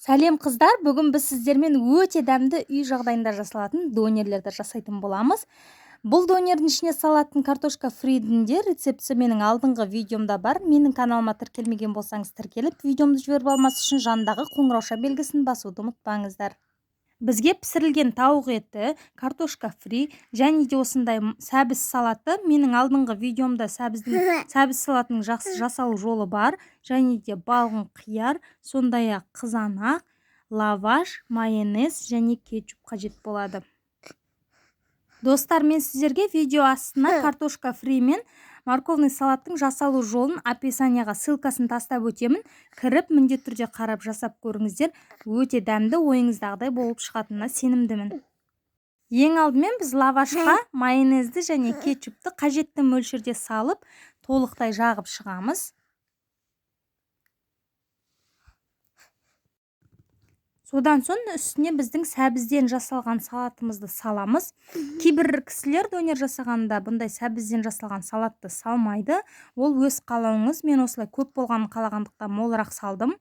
Сәлем қыздар, бүгін біз сіздермен өте дәмді үй жағдайында жасалатын донерлерді жасайтын боламыз. Бұл донердің ішіне салатын картошка фридің де рецепті менің алдыңғы видеомда бар. Менің каналыма тіркелмеген болсаңыз тіркеліп, видеомды жіберіп алмас үшін жанындағы қоңырауша белгісін басуды ұмытпаңыздар. Бізге пісірілген тауық еті, картошка фри және де осындай сәбіз салаты. Менің алдыңғы видеомда сәбіз салатының жақсы жасалу жолы бар. Және де балғын қияр, сондай-ақ қызанақ, лаваш, майонез және кетчуп қажет болады. Достар, мен сіздерге видео астына картошка фри мен морковный салаттың жасалу жолын описанияға ссылкасын тастап өтемін. Кіріп, міндетті түрде қарап жасап көріңіздер. Өте дәмді, ойыңыздағыдай болып шығатынына сенімдімін. Ең алдымен біз лавашқа майонезді және кетчупты қажетті мөлшерде салып, толықтай жағып шығамыз. Содан соң үстіне біздің сәбізден жасалған салатымызды саламыз. Кейбір кісілер донер жасағанда бұндай сәбізден жасалған салатты салмайды. Ол өз қалауыңыз. Мен осылай көп болғанын қалағандықтан молырақ салдым.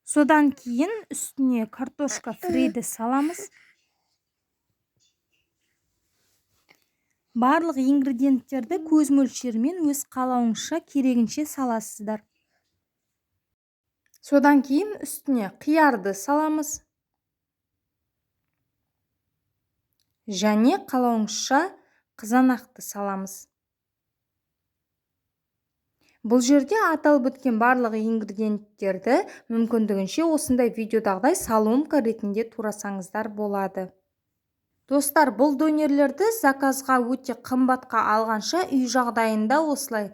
Содан кейін үстіне картошка фриді саламыз. Барлық ингредиенттерді көз мөлшерімен өз қалауыңызша керегінше саласыздар. Содан кейін үстіне қиярды саламыз. Және қалауыңызша қызанақты саламыз. Бұл жерде аталып өткен барлық ингредиенттерді мүмкіндігінше осындай видеодағыдай соломка ретінде турасаңыздар болады. Достар, бұл донерлерді заказға өте қымбатқа алғанша үй жағдайында осылай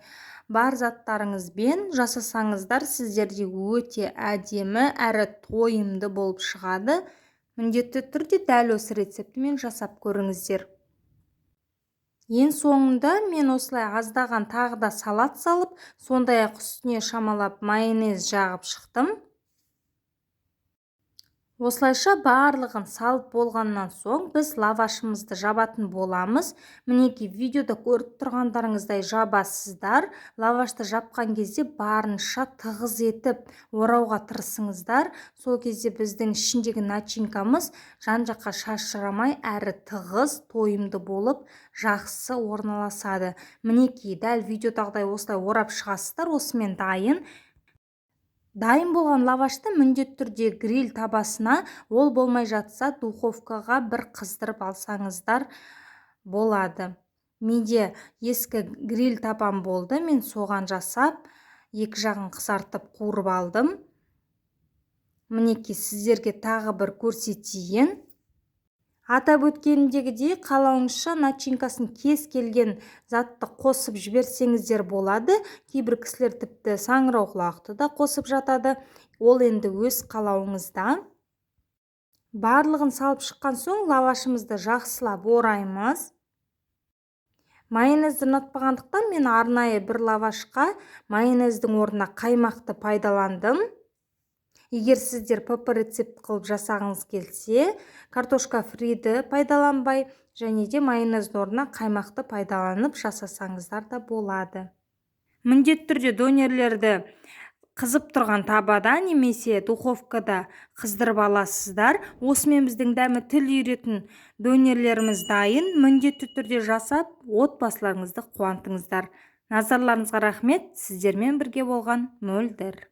бар заттарыңызбен жасасаңыздар, сіздерде өте әдемі әрі тойымды болып шығады. Міндетті түрде дәл осы рецептімен жасап көріңіздер. Ең соңында мен осылай аздаған тағы да салат салып, сондай-ақ үстіне шамалап майонез жағып шықтым. Осылайша барлығын салып болғаннан соң біз лавашымызды жабатын боламыз. Мінеки видеода көріп тұрғандарыңыздай жабасыздар. Лавашты жапқан кезде барынша тығыз етіп орауға тырысыңыздар. Сол кезде біздің ішіндегі начинкамыз жан-жаққа шашырамай әрі тығыз, тойымды болып жақсы орналасады. Мінеки дәл видеодағыдай осылай орап шығасыздар. Осымен дайын. Дайын болған лавашты міндетті түрде гриль табасына, ол болмай жатса духовкаға бір қыздырып алсаңыздар болады. Менде ескі гриль табам болды, мен соған жасап, екі жағын қызартып қуырып алдым. Мінеки сіздерге тағы бір көрсетейін. Атап өткенімдегідей қалауыңызша начинкасын кез келген затты қосып жіберсеңіздер болады. Кейбір кісілер тіпті саңырауқұлақты да қосып жатады. Ол енді өз қалауыңызда. Барлығын салып шыққан соң лавашымызды жақсылап ораймыз. Майонезді ұнатпағандықтан мен арнайы бір лавашқа майонездің орнына қаймақты пайдаландым. Егер сіздер ПП рецепт қылып жасағыңыз келсе, картошка фриді пайдаланбай, және де майонездің орнына қаймақты пайдаланып жасасаңыздар да болады. Міндетті түрде донерлерді қызып тұрған табада немесе духовкада қыздырып аласыздар. Осымен біздің дәмі тіл үйіретін донерлеріміз дайын. Міндетті түрде жасап, отбасыларыңызды қуантыңыздар. Назарларыңызға рахмет. Сіздермен бірге болған Мөлдір.